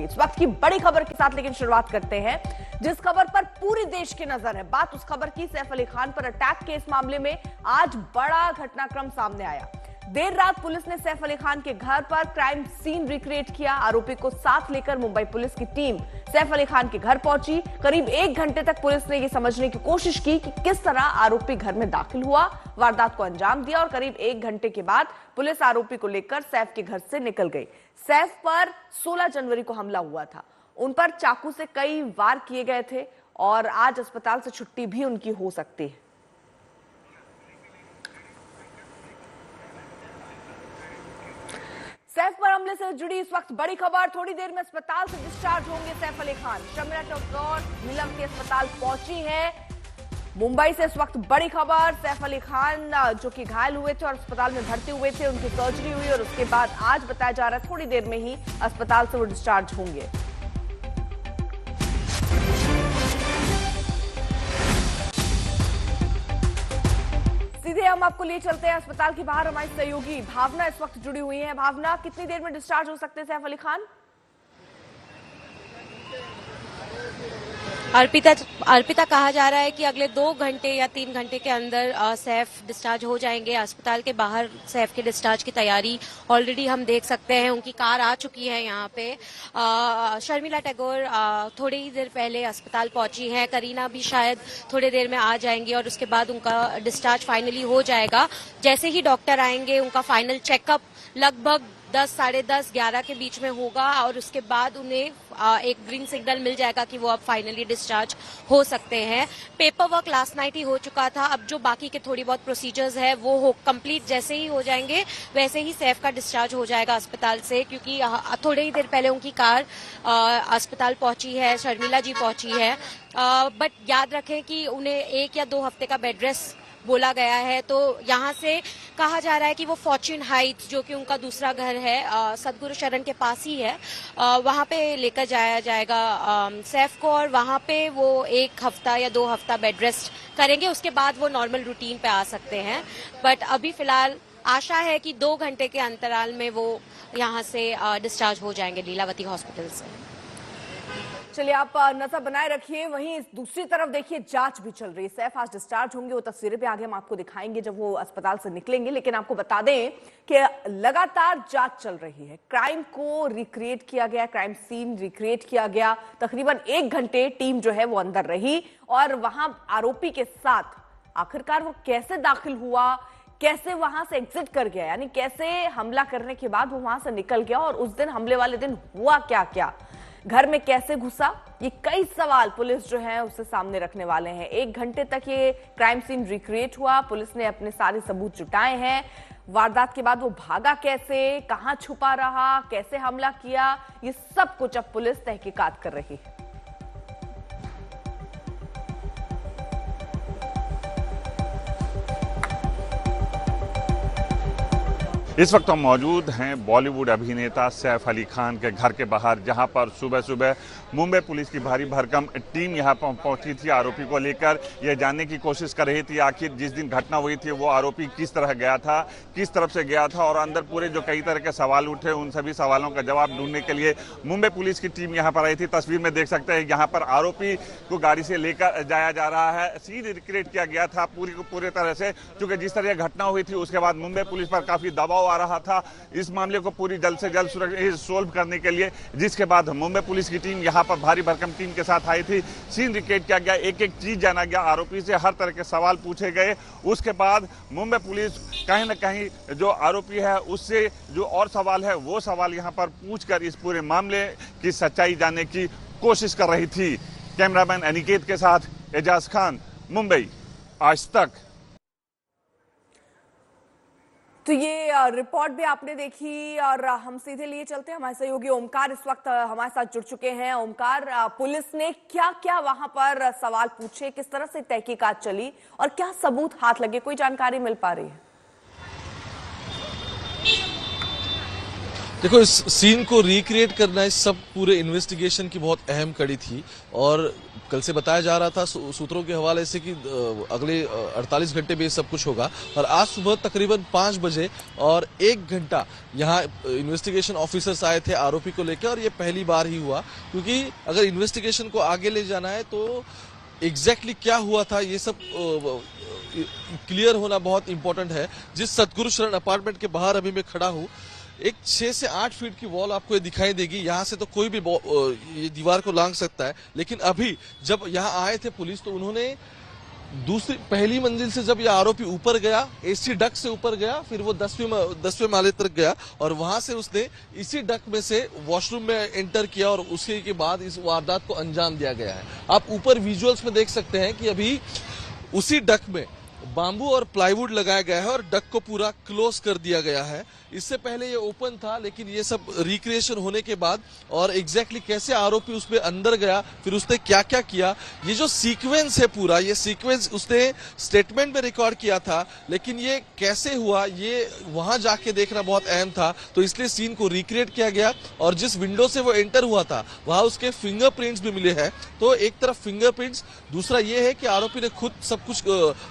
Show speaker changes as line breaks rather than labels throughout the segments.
इस वक्त की बड़ी खबर के साथ लेकिन शुरुआत करते हैं, जिस खबर पर पूरी देश की नजर है। बात उस खबर की सैफ अली खान पर अटैक के इस मामले में आज बड़ा घटनाक्रम सामने आया। देर रात पुलिस ने सैफ अली खान के घर पर क्राइम सीन रिक्रिएट किया। आरोपी को साथ लेकर मुंबई पुलिस की टीम सैफ अली खान के घर पहुंची। करीब 1 घंटे तक पुलिस ने यह समझने की कोशिश की कि किस तरह आरोपी घर में दाखिल हुआ, वारदात को अंजाम दिया और करीब 1 घंटे के बाद पुलिस आरोपी को लेकर सैफ के घर से निकल गई। सैफ पर 16 जनवरी को हमला हुआ था। उन पर चाकू से कई वार किए गए थे और आज अस्पताल से छुट्टी भी उनकी हो सकती है। सैफ पर हमले से जुड़ी इस वक्त बड़ी खबर। थोड़ी देर में अस्पताल से डिस्चार्ज होंगे सैफ अली खान। शर्मिला टैगोर नीलम के अस्पताल पहुंची हैं। मुंबई से इस वक्त बड़ी खबर। सैफ अली खान जो कि घायल हुए थे और अस्पताल में भर्ती हुए थे, उनकी सर्जरी हुई और उसके बाद आज बताया जा रहा है थोड़ी देर में ही अस्पताल से वो डिस्चार्ज होंगे। सीधे हम आपको ले चलते हैं अस्पताल के बाहर। हमारी सहयोगी भावना इस वक्त जुड़ी हुई है। भावना, कितनी देर में डिस्चार्ज हो सकते हैं सैफ अली खान?
अर्पिता कहा जा रहा है कि अगले 2 घंटे या 3 घंटे के अंदर सैफ डिस्चार्ज हो जाएंगे। अस्पताल के बाहर सैफ के डिस्चार्ज की तैयारी ऑलरेडी हम देख सकते हैं। उनकी कार आ चुकी है यहाँ पे। शर्मिला टैगोर थोड़ी ही देर पहले अस्पताल पहुंची हैं। करीना भी शायद थोड़ी देर में आ जाएंगी और उसके बाद उनका डिस्चार्ज फाइनली हो जाएगा। जैसे ही डॉक्टर आएंगे उनका फाइनल चेकअप लगभग 10, साढ़े 10, 11 के बीच में होगा और उसके बाद उन्हें एक ग्रीन सिग्नल मिल जाएगा कि वो अब फाइनली डिस्चार्ज हो सकते हैं। पेपर वर्क लास्ट नाइट ही हो चुका था। अब जो बाकी के थोड़ी बहुत प्रोसीजर्स है वो हो कंप्लीट जैसे ही हो जाएंगे वैसे ही सैफ का डिस्चार्ज हो जाएगा अस्पताल से, क्योंकि थोड़ी ही देर पहले उनकी कार अस्पताल पहुंची है, शर्मिला जी पहुंची है। बट याद रखें कि उन्हें 1 या 2 हफ्ते का बेड रेस्ट बोला गया है। तो यहाँ से कहा जा रहा है कि वो फॉर्च्यून हाइट्स, जो कि उनका दूसरा घर है, सदगुरु शरण के पास ही है, वहाँ पे लेकर जाया जाएगा सैफ को और वहाँ पे वो 1 हफ्ता या 2 हफ्ता बेड रेस्ट करेंगे। उसके बाद वो नॉर्मल रूटीन पे आ सकते हैं। बट अभी फिलहाल आशा है कि 2 घंटे के अंतराल में वो यहाँ से डिस्चार्ज हो जाएंगे लीलावती हॉस्पिटल से।
चलिए, आप नजर बनाए रखिए। वहीं दूसरी तरफ देखिए, जांच भी चल रही है। सैफ आज डिस्चार्ज होंगे, वो तस्वीरें भी आगे हम आपको दिखाएंगे जब वो अस्पताल से निकलेंगे। लेकिन आपको बता दें कि लगातार जांच चल रही है। क्राइम को रिक्रिएट किया गया, क्राइम सीन रिक्रिएट किया गया। तकरीबन 1 घंटे टीम जो है वो अंदर रही और वहां आरोपी के साथ आखिरकार वो कैसे दाखिल हुआ, कैसे वहां से एग्जिट कर गया, यानी कैसे हमला करने के बाद वो वहां से निकल गया और उस दिन हमले वाले दिन हुआ क्या क्या, घर में कैसे घुसा, ये कई सवाल पुलिस जो है उससे सामने रखने वाले हैं। 1 घंटे तक ये क्राइम सीन रिक्रिएट हुआ। पुलिस ने अपने सारे सबूत जुटाए हैं। वारदात के बाद वो भागा कैसे, कहां छुपा रहा, कैसे हमला किया, ये सब कुछ अब पुलिस तहकीकात कर रही है।
इस वक्त हम मौजूद हैं बॉलीवुड अभिनेता सैफ अली खान के घर के बाहर, जहां पर सुबह सुबह मुंबई पुलिस की भारी भरकम टीम यहां पर पहुंची थी। आरोपी को लेकर यह जानने की कोशिश कर रही थी आखिर जिस दिन घटना हुई थी वो आरोपी किस तरह गया था, किस तरफ से गया था और अंदर पूरे जो कई तरह के सवाल उठे उन सभी सवालों का जवाब ढूंढने के लिए मुंबई पुलिस की टीम यहाँ पर आई थी। तस्वीर में देख सकते हैं यहाँ पर आरोपी को गाड़ी से लेकर जाया जा रहा है। सीन रिक्रिएट किया गया था पूरी तरह से, क्योंकि जिस तरह घटना हुई थी उसके बाद मुंबई पुलिस पर काफी दबाव आ रहा था इस मामले को पूरी जल्द से जल्द सोल्व करने के लिए, जिसके बाद मुंबई पुलिस की टीम यहां पर भारी भरकम टीम के साथ आई थी। सीन रिक्रिएट किया गया, एक एक चीज जाना गया, आरोपी से हर तरह के सवाल पूछे गए। उसके बाद मुंबई पुलिस कहीं ना कहीं जो आरोपी है उससे जो और सवाल है वो सवाल यहां पर पूछकर इस पूरे मामले की सच्चाई जानने की कोशिश कर रही थी। कैमरामैन अनिकेत के साथ एजाज खान, मुंबई, आज तक।
तो ये रिपोर्ट भी आपने देखी और हम सीधे लिए चलते हैं। हमारे सहयोगी ओमकार इस वक्त हमारे साथ जुड़ चुके हैं। ओमकार, पुलिस ने क्या क्या वहां पर सवाल पूछे, किस तरह से तहकीकात चली और क्या सबूत हाथ लगे, कोई जानकारी मिल पा रही है?
देखो, इस सीन को रिक्रिएट करना इस सब पूरे इन्वेस्टिगेशन की बहुत अहम कड़ी थी और कल से बताया जा रहा था सूत्रों के हवाले से कि अगले 48 घंटे में ये सब कुछ होगा और आज सुबह तकरीबन 5 बजे और 1 घंटा यहाँ इन्वेस्टिगेशन ऑफिसर्स आए थे आरोपी को लेकर और ये पहली बार ही हुआ, क्योंकि अगर इन्वेस्टिगेशन को आगे ले जाना है तो एग्जैक्टली क्या हुआ था ये सब क्लियर होना बहुत इंपॉर्टेंट है। जिस सतगुरु शरण अपार्टमेंट के बाहर अभी मैं खड़ा हूँ, एक 6 से 8 फीट की वॉल आपको ये दिखाई देगी। यहाँ से तो कोई भी ये दीवार को लांघ सकता है, लेकिन अभी जब यहाँ आए थे पुलिस तो उन्होंने पहली मंजिल से जब ये आरोपी ऊपर गया, एसी डक से ऊपर गया, फिर वो 10वें माले तक गया और वहां से उसने इसी डक में से वॉशरूम में एंटर किया और उसके के बाद इस वारदात को अंजाम दिया गया है। आप ऊपर विजुअल्स में देख सकते हैं कि अभी उसी डक में बांबू और प्लाईवुड लगाया गया है और डक को पूरा क्लोज कर दिया गया है। इससे पहले ये ओपन था, लेकिन ये सब रिक्रिएशन होने के बाद और एग्जैक्टली कैसे आरोपी उसमें अंदर गया, फिर उसने क्या क्या किया, ये जो सीक्वेंस है पूरा, ये सीक्वेंस उसने स्टेटमेंट में रिकॉर्ड किया था, लेकिन ये कैसे हुआ ये वहां जाके देखना बहुत अहम था। तो इसलिए सीन को रिक्रिएट किया गया और जिस विंडो से वो एंटर हुआ था वहां उसके फिंगरप्रिंट्स भी मिले हैं। तो एक तरफ फिंगरप्रिंट्स, दूसरा ये है कि आरोपी ने खुद सब कुछ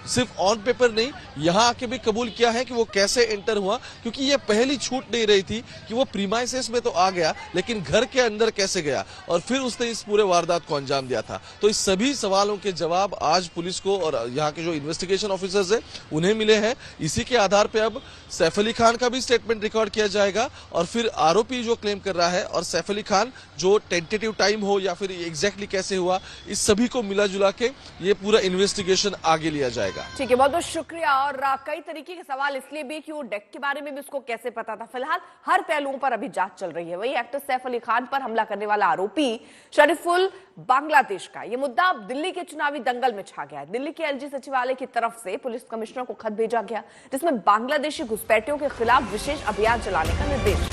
सिर्फ ऑन पेपर नहीं, यहाँ आके भी कबूल किया है कि वो कैसे एंटर हुआ, क्योंकि ये पहली छूट नहीं रही थी कि वो प्रीमाइसेस में तो आ गया, लेकिन घर के अंदर कैसे गया और फिर उसने इस पूरे वारदात को अंजाम दिया था। तो इस सभी सवालों के जवाब आज पुलिस को और यहाँ के जो इन्वेस्टिगेशन ऑफिसर्स है उन्हें मिले हैं। इसी के आधार पर अब सैफ अली खान का भी स्टेटमेंट रिकॉर्ड किया जाएगा और फिर आरोपी जो क्लेम कर रहा है और सैफ अली खान जो टेंटेटिव टाइम हो या फिर एग्जैक्टली कैसे हुआ, इस सभी को मिला जुला के ये पूरा इन्वेस्टिगेशन आगे लिया जाएगा।
ठीक है, बहुत बहुत शुक्रिया। और कई तरीके के सवाल इसलिए भी कि वो डेक के बारे में भी उसको कैसे पता था। फिलहाल हर पहलुओं पर अभी जांच चल रही है। वही एक्टर सैफ अली खान पर हमला करने वाला आरोपी शरीफुल बांग्लादेश का ये मुद्दा अब दिल्ली के चुनावी दंगल में छा गया है। दिल्ली के एलजी सचिवालय की तरफ से पुलिस कमिश्नर को खत भेजा गया जिसमें बांग्लादेशी घुसपैठियों के खिलाफ विशेष अभियान चलाने का निर्देश।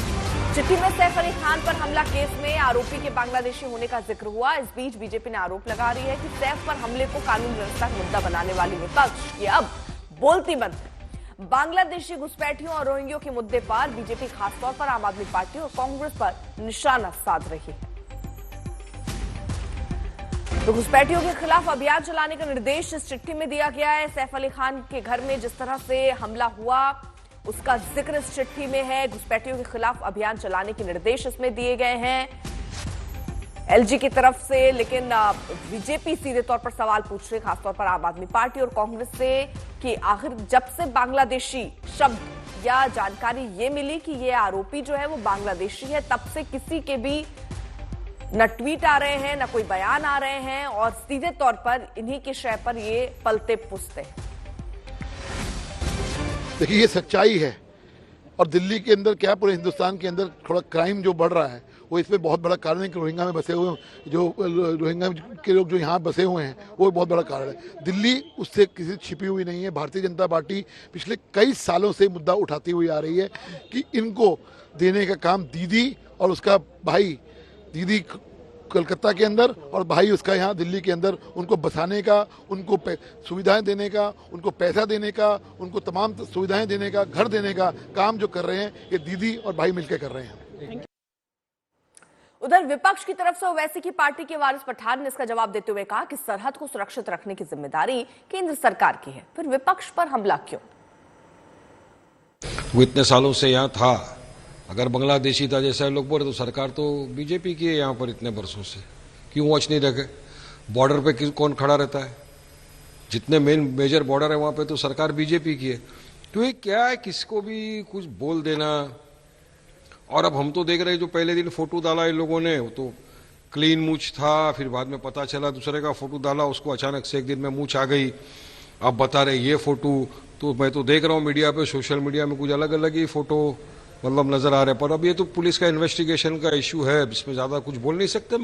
चिट्ठी में सैफ अली खान पर हमला केस में आरोपी के बांग्लादेशी होने का जिक्र हुआ। इस बीच बीजेपी ने आरोप लगा रही है कि सैफ पर हमले को कानून व्यवस्था का मुद्दा बनाने वाली विपक्ष ये अब बोलती बंद है। बांग्लादेशी घुसपैठियों और रोहिंग्यों के मुद्दे पर बीजेपी खासतौर पर आम आदमी पार्टी और कांग्रेस पर निशाना साध रही है। तो घुसपैठियों के खिलाफ अभियान चलाने का निर्देश इस चिट्ठी में दिया गया है। सैफ अली खान के घर में जिस तरह से हमला हुआ उसका जिक्र इस चिट्ठी में है। घुसपैठियों के खिलाफ अभियान चलाने के निर्देश इसमें दिए गए हैं एलजी की तरफ से। लेकिन बीजेपी सीधे तौर पर सवाल पूछ रही है, खासतौर पर आम आदमी पार्टी और कांग्रेस से, कि आखिर जब से बांग्लादेशी शब्द या जानकारी ये मिली कि ये आरोपी जो है वो बांग्लादेशी है, तब से किसी के भी न ट्वीट आ रहे हैं न कोई बयान आ रहे हैं और सीधे तौर पर इन्हीं के शय पर ये पलते पुसते हैं।
देखिए, ये सच्चाई है और दिल्ली के अंदर क्या पूरे हिंदुस्तान के अंदर थोड़ा क्राइम जो बढ़ रहा है वो इसमें बहुत बड़ा कारण है कि रोहिंग्या में बसे हुए जो रोहिंग्या के लोग जो यहाँ बसे हुए हैं वो बहुत बड़ा कारण है। दिल्ली उससे किसी छिपी हुई नहीं है। भारतीय जनता पार्टी पिछले कई सालों से मुद्दा उठाती हुई आ रही है कि इनको देने का काम दीदी और उसका भाई, दीदी कलकत्ता के अंदर और भाई उसका यहाँ दिल्ली के अंदर, उनको बसाने का, उनको सुविधाएं देने का, उनको पैसा देने का, उनको तमाम सुविधाएं देने का, घर देने का काम जो कर रहे हैं ये दीदी और भाई मिलकर कर रहे हैं।
उधर विपक्ष की तरफ से ओवैसी की पार्टी के वारिस पठान ने इसका जवाब देते हुए कहा कि सरहद को सुरक्षित रखने की जिम्मेदारी केंद्र सरकार की है, फिर विपक्ष पर हमला क्यों?
वो इतने सालों से यहाँ था, अगर बांग्लादेशी था जैसा लोग बोले तो सरकार तो बीजेपी की है यहाँ पर इतने बरसों से, क्यों वॉच नहीं रखे? बॉर्डर पे कौन खड़ा रहता है? जितने मेजर बॉर्डर है वहाँ पे तो सरकार बीजेपी की है। तो ये क्या है, किसको भी कुछ बोल देना। और अब हम तो देख रहे हैं जो पहले दिन फोटो डाला इन लोगों ने वो तो क्लीन मूछ था, फिर बाद में पता चला दूसरे का फोटो डाला, उसको अचानक से एक दिन में मूछ आ गई। अब बता रहे ये फोटो, तो मैं तो देख रहा हूँ मीडिया पे, सोशल मीडिया में कुछ अलग अलग ही फोटो मतलब नजर आ रहे हैं। पर अब ये तो पुलिस का इन्वेस्टिगेशन का इश्यू है, इसमें ज्यादा कुछ बोल नहीं सकते।